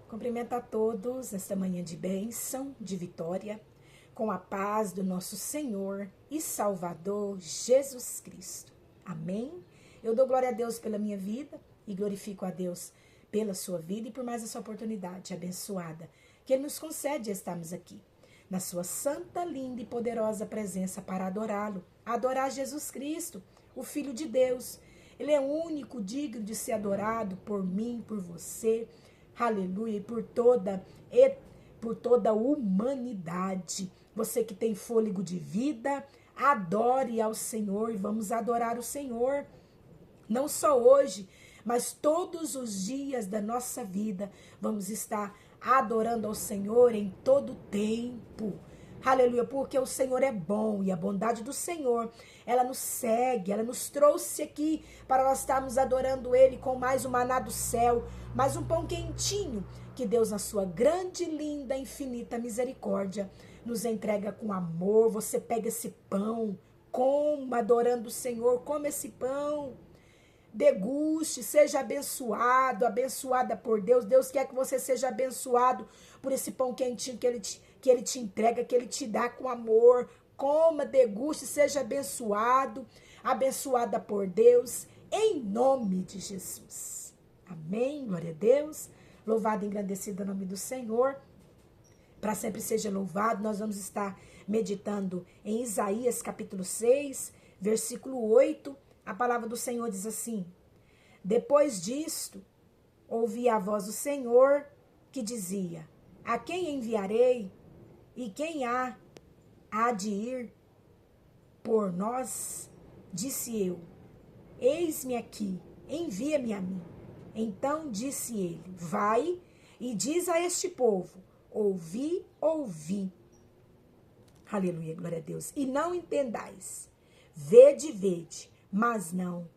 Cumprimento a todos nesta manhã de bênção, de vitória, com a paz do nosso Senhor e Salvador Jesus Cristo. Amém? Eu dou glória a Deus pela minha vida e glorifico a Deus pela sua vida e por mais essa oportunidade abençoada que Ele nos concede estarmos aqui, na sua santa, linda e poderosa presença para adorá-lo, adorar Jesus Cristo, o Filho de Deus. Ele é único, digno de ser adorado por mim, por você, aleluia, e por toda a humanidade. Você que tem fôlego de vida, adore ao Senhor e vamos adorar o Senhor. Não só hoje, mas todos os dias da nossa vida, vamos estar adorando ao Senhor em todo tempo. Aleluia, porque o Senhor é bom e a bondade do Senhor, ela nos segue, ela nos trouxe aqui para nós estarmos adorando Ele com mais um maná do céu, mais um pão quentinho que Deus, na sua grande, linda, infinita misericórdia, nos entrega com amor. Você pega esse pão, coma adorando o Senhor, come esse pão, deguste, seja abençoado, abençoada por Deus. Deus quer que você seja abençoado por esse pão quentinho que Ele te entrega, que Ele te dá com amor. Coma, deguste, seja abençoado, abençoada por Deus, em nome de Jesus. Amém, glória a Deus. Louvado e engrandecido o nome do Senhor. Para sempre seja louvado. Nós vamos estar meditando em Isaías capítulo 6, versículo 8. A palavra do Senhor diz assim: depois disto, ouvi a voz do Senhor que dizia: a quem enviarei e quem há de ir por nós? Disse eu: eis-me aqui, envia-me a mim. Então disse ele: vai e diz a este povo: ouvi, ouvi. Aleluia, glória a Deus. E não entendais, vede, vede, mas não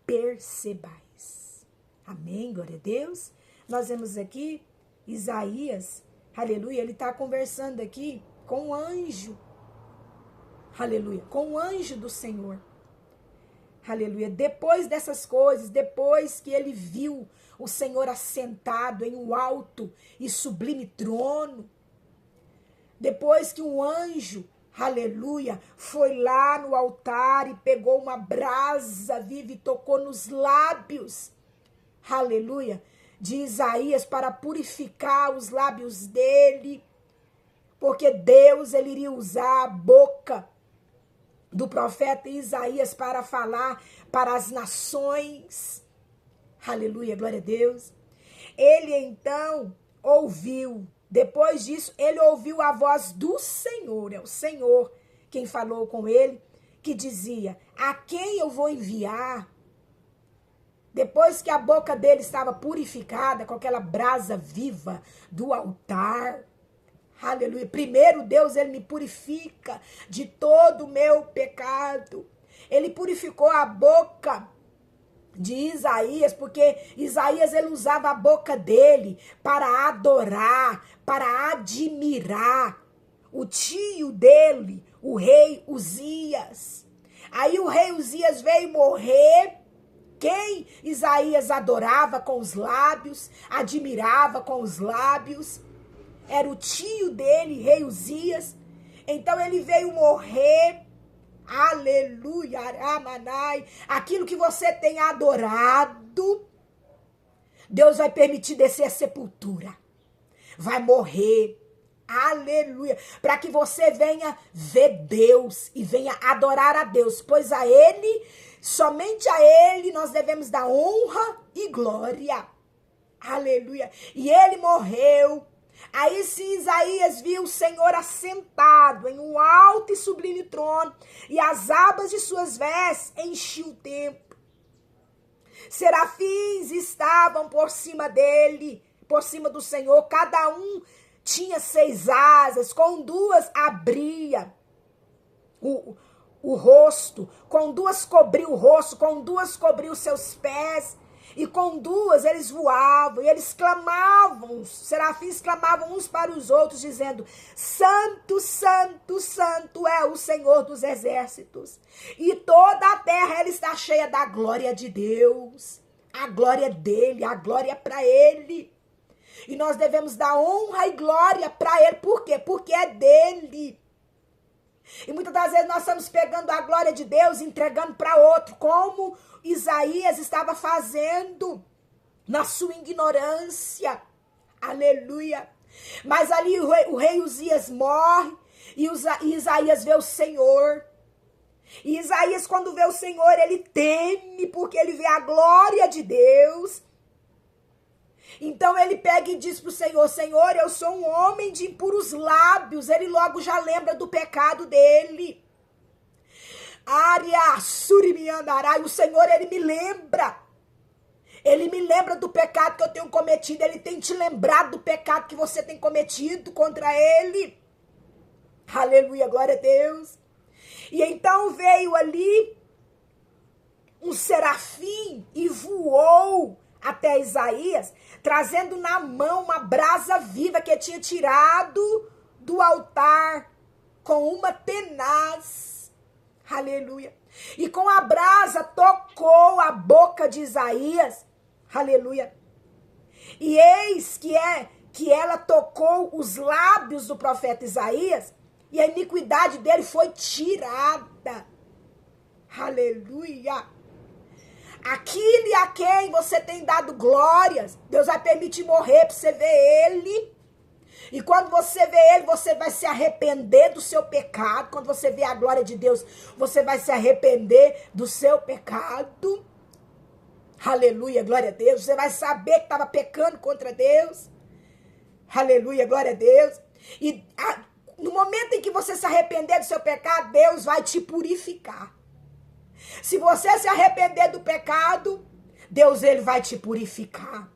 percebais. Amém, glória a Deus. Nós vemos aqui Isaías, aleluia, ele está conversando aqui com o anjo, aleluia, com o anjo do Senhor. Aleluia. Depois dessas coisas, depois que ele viu o Senhor assentado em um alto e sublime trono, depois que um anjo, aleluia, foi lá no altar e pegou uma brasa viva e tocou nos lábios, aleluia, de Isaías para purificar os lábios dele, porque Deus, ele iria usar a boca do profeta Isaías para falar para as nações. Aleluia, glória a Deus. Ele então ouviu, depois disso, ele ouviu a voz do Senhor, é o Senhor quem falou com ele, que dizia: a quem eu vou enviar? Depois que a boca dele estava purificada com aquela brasa viva do altar, aleluia. Primeiro, Deus, ele me purifica de todo o meu pecado. Ele purificou a boca de Isaías, porque Isaías, ele usava a boca dele para adorar, para admirar o tio dele, o rei Uzias. Aí o rei Uzias veio morrer. Quem Isaías adorava com os lábios, admirava com os lábios, era o tio dele, rei Uzias. Então ele veio morrer. Aleluia, Aramanai. Aquilo que você tem adorado, Deus vai permitir descer a sepultura. Vai morrer. Aleluia. Para que você venha ver Deus e venha adorar a Deus. Pois a Ele, somente a Ele, nós devemos dar honra e glória. Aleluia. E Ele morreu. Aí se Isaías viu o Senhor assentado em um alto e sublime trono, e as abas de suas vestes enchiam o templo. Serafins estavam por cima dele, por cima do Senhor, cada um tinha 6 asas, com 2 abria o rosto, com 2 cobria o rosto, com 2 cobria os seus pés, e com 2 eles voavam, e eles clamavam, os serafins clamavam uns para os outros, dizendo: Santo, Santo, Santo é o Senhor dos exércitos, e toda a terra ela está cheia da glória de Deus. A glória dele, a glória para ele. E nós devemos dar honra e glória para ele. Por quê? Porque é dele. E muitas das vezes nós estamos pegando a glória de Deus e entregando para outro, como Isaías estava fazendo na sua ignorância. Aleluia. Mas ali o rei Uzias morre e Isaías vê o Senhor. E Isaías, quando vê o Senhor, ele teme, porque ele vê a glória de Deus. Então ele pega e diz para o Senhor: Senhor, eu sou um homem de impuros lábios. Ele logo já lembra do pecado dele. Área surimiandarai. O Senhor, ele me lembra. Ele me lembra do pecado que eu tenho cometido. Ele tem te lembrado do pecado que você tem cometido contra ele. Aleluia, glória a Deus. E então veio ali um serafim e voou até Isaías, trazendo na mão uma brasa viva que tinha tirado do altar com uma tenaz. Aleluia. E com a brasa tocou a boca de Isaías. Aleluia. E eis que ela tocou os lábios do profeta Isaías, e a iniquidade dele foi tirada. Aleluia. Aquele a quem você tem dado glórias, Deus vai permitir morrer para você ver ele. E quando você vê ele, você vai se arrepender do seu pecado. Quando você vê a glória de Deus, você vai se arrepender do seu pecado. Aleluia, glória a Deus. Você vai saber que estava pecando contra Deus. Aleluia, glória a Deus. E no momento em que você se arrepender do seu pecado, Deus vai te purificar. Se você se arrepender do pecado, Deus, ele vai te purificar.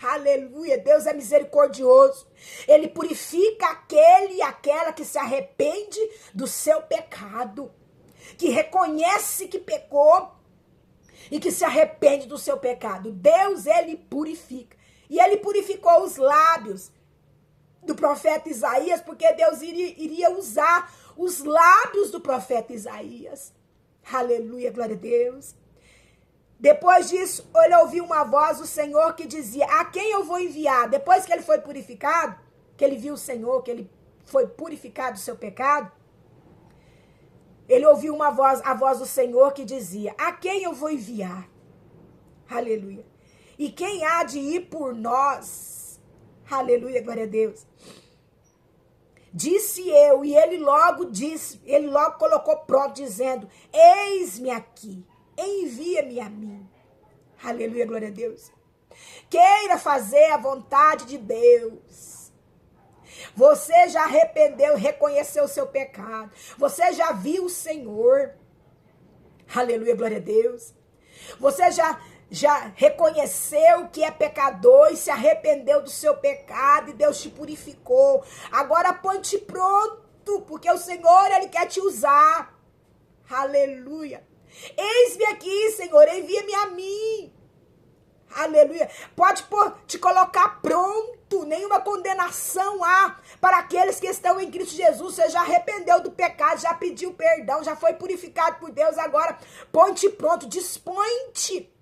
Aleluia, Deus é misericordioso. Ele purifica aquele e aquela que se arrepende do seu pecado, que reconhece que pecou e que se arrepende do seu pecado. Deus, ele purifica. E ele purificou os lábios do profeta Isaías, porque Deus iria usar os lábios do profeta Isaías. Aleluia, glória a Deus. Depois disso, ele ouviu uma voz do Senhor que dizia: a quem eu vou enviar? Depois que ele foi purificado, que ele viu o Senhor, que ele foi purificado do seu pecado, ele ouviu a voz do Senhor que dizia: a quem eu vou enviar? Aleluia. E quem há de ir por nós? Aleluia, glória a Deus. Disse eu, e ele logo colocou pronto, dizendo: eis-me aqui, envia-me a mim. Aleluia, glória a Deus. Queira fazer a vontade de Deus. Você já arrependeu, reconheceu o seu pecado. Você já viu o Senhor. Aleluia, glória a Deus. Você já reconheceu que é pecador e se arrependeu do seu pecado e Deus te purificou. Agora põe-te pronto, porque o Senhor, ele quer te usar. Aleluia. Eis-me aqui, Senhor, envia-me a mim. Aleluia. Pode te colocar pronto. Nenhuma condenação há para aqueles que estão em Cristo Jesus. Você já arrependeu do pecado, já pediu perdão, já foi purificado por Deus. Agora põe-te pronto, dispõe-te.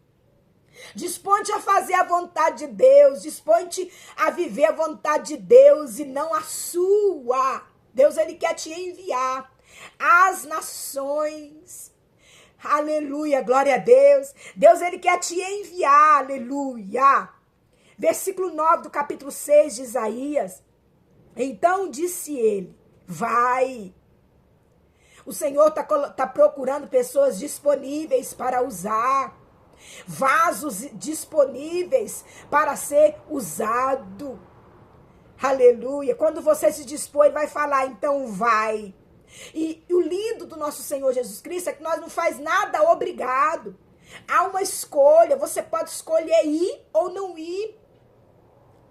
Dispõe-te a fazer a vontade de Deus. Dispõe-te a viver a vontade de Deus e não a sua. Deus, ele quer te enviar às nações. Aleluia, glória a Deus. Deus, ele quer te enviar, aleluia. Versículo 9 do capítulo 6 de Isaías. Então disse ele: vai. O Senhor está procurando pessoas disponíveis para usar. Vasos disponíveis para ser usado. Aleluia. Quando você se dispor, ele vai falar: então vai. E o lindo do nosso Senhor Jesus Cristo é que nós não faz nada obrigado. Há uma escolha. Você pode escolher ir ou não ir.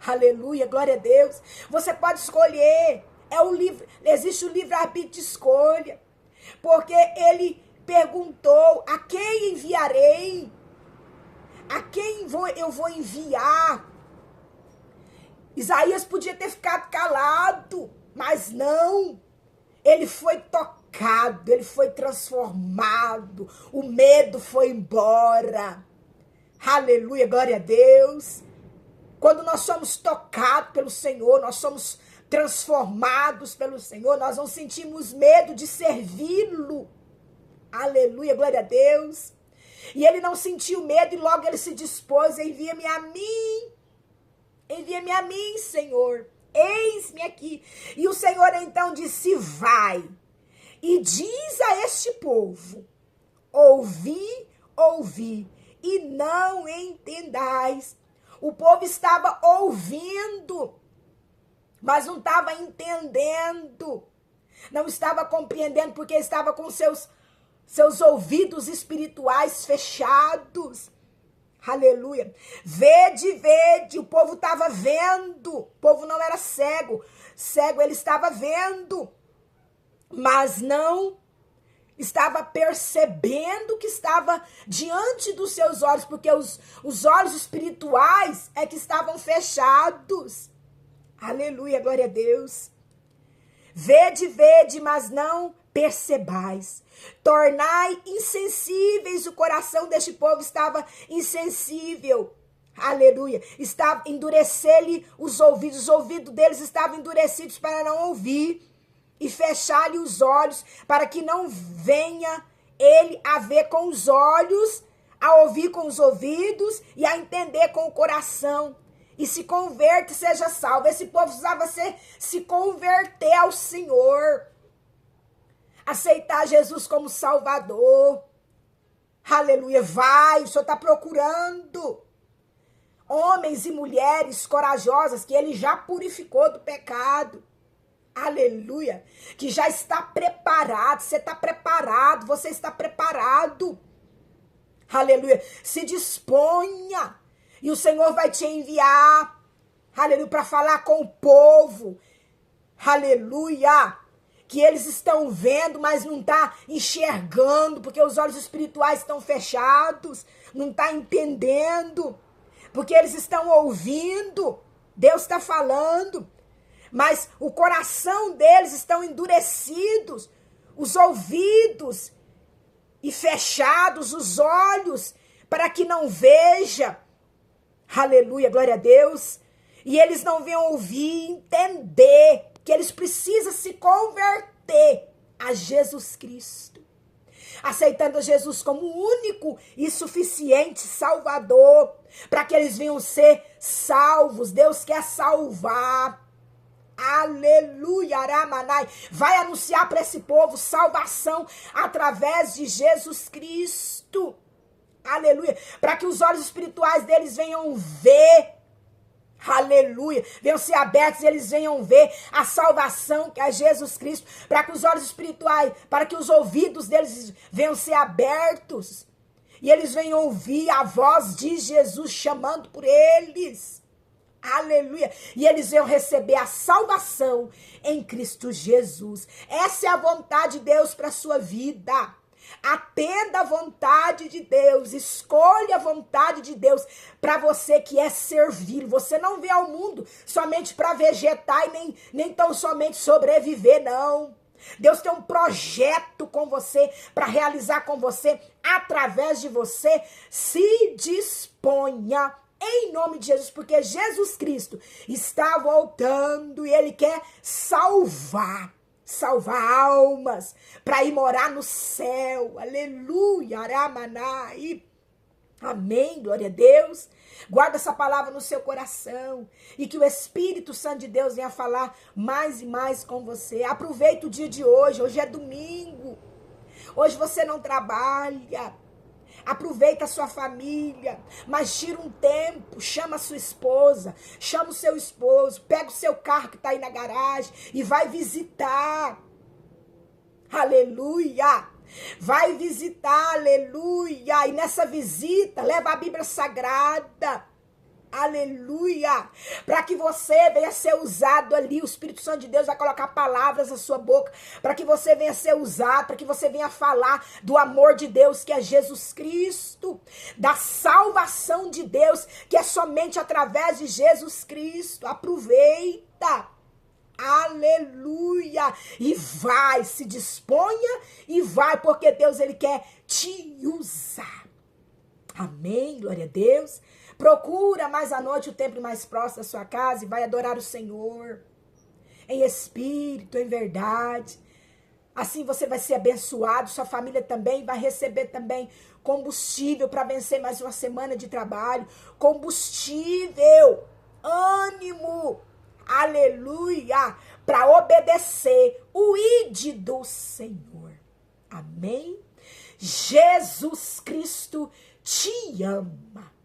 Aleluia, glória a Deus. Você pode escolher. Existe o livre-arbítrio de escolha. Porque ele perguntou: a quem enviarei? A quem eu vou enviar? Isaías podia ter ficado calado, mas não. Ele foi tocado, ele foi transformado, o medo foi embora. Aleluia, glória a Deus. Quando nós somos tocados pelo Senhor, nós somos transformados pelo Senhor, nós não sentimos medo de servi-lo. Aleluia, glória a Deus. E ele não sentiu medo e logo ele se dispôs: envia-me a mim. Envia-me a mim, Senhor. Eis-me aqui. E o Senhor então disse: vai e diz a este povo: ouvi, ouvi, e não entendais. O povo estava ouvindo, mas não estava entendendo. Não estava compreendendo, porque estava com seus ouvidos espirituais fechados. Aleluia. Vede, vede. O povo estava vendo. O povo não era cego. Cego ele estava vendo, mas não estava percebendo que estava diante dos seus olhos, porque os olhos espirituais é que estavam fechados. Aleluia, glória a Deus. Vede, vede, mas não percebais. Tornai insensíveis. O coração deste povo estava insensível. Aleluia. Estava endurecer-lhe os ouvidos deles estavam endurecidos para não ouvir, e fechar-lhe os olhos, para que não venha ele a ver com os olhos, a ouvir com os ouvidos e a entender com o coração, e se converte e seja salvo. Esse povo precisava se converter ao Senhor, aceitar Jesus como Salvador. Aleluia. Vai, o Senhor está procurando homens e mulheres corajosas que ele já purificou do pecado. Aleluia. Que já está preparado. Você está preparado. Você está preparado. Aleluia. Se disponha. E o Senhor vai te enviar. Aleluia. Para falar com o povo. Aleluia. Que eles estão vendo, mas não está enxergando. Porque os olhos espirituais estão fechados. Não está entendendo. Porque eles estão ouvindo. Deus está falando. Mas o coração deles estão endurecidos, os ouvidos e fechados, os olhos, para que não veja. Aleluia, glória a Deus. E eles não vêm ouvir, entender que eles precisam se converter a Jesus Cristo, aceitando Jesus como único e suficiente Salvador, para que eles venham ser salvos. Deus quer salvar. Aleluia, Aramanai. Vai anunciar para esse povo salvação através de Jesus Cristo. Aleluia. Para que os olhos espirituais deles venham ver. Aleluia. Venham ser abertos e eles venham ver a salvação que é Jesus Cristo. Para que os olhos espirituais, para que os ouvidos deles venham ser abertos. E eles venham ouvir a voz de Jesus chamando por eles. Aleluia. E eles vão receber a salvação em Cristo Jesus. Essa é a vontade de Deus para a sua vida. Atenda a vontade de Deus. Escolha a vontade de Deus para você que é servir. Você não vem ao mundo somente para vegetar e nem tão somente sobreviver, não. Deus tem um projeto com você, para realizar com você, através de você. Se disponha em nome de Jesus, porque Jesus Cristo está voltando e Ele quer salvar almas para ir morar no céu. Aleluia, Aramanai. Amém, glória a Deus. Guarda essa palavra no seu coração e que o Espírito Santo de Deus venha falar mais e mais com você. Aproveita o dia de hoje. Hoje é domingo. Hoje você não trabalha. Aproveita a sua família, mas tira um tempo, chama a sua esposa, chama o seu esposo, pega o seu carro que está aí na garagem e vai visitar. Aleluia! Vai visitar, aleluia! E nessa visita, leva a Bíblia Sagrada. Aleluia! Para que você venha ser usado ali, o Espírito Santo de Deus vai colocar palavras na sua boca, para que você venha ser usado, para que você venha falar do amor de Deus, que é Jesus Cristo, da salvação de Deus, que é somente através de Jesus Cristo. Aproveita! Aleluia! E vai, se disponha e vai, porque Deus, Ele quer te usar. Amém, glória a Deus. Procura mais à noite o templo mais próximo da sua casa e vai adorar o Senhor em espírito, em verdade. Assim você vai ser abençoado, sua família também vai receber também combustível para vencer mais uma semana de trabalho. Combustível, ânimo, aleluia, para obedecer o ide do Senhor. Amém? Jesus Cristo te ama.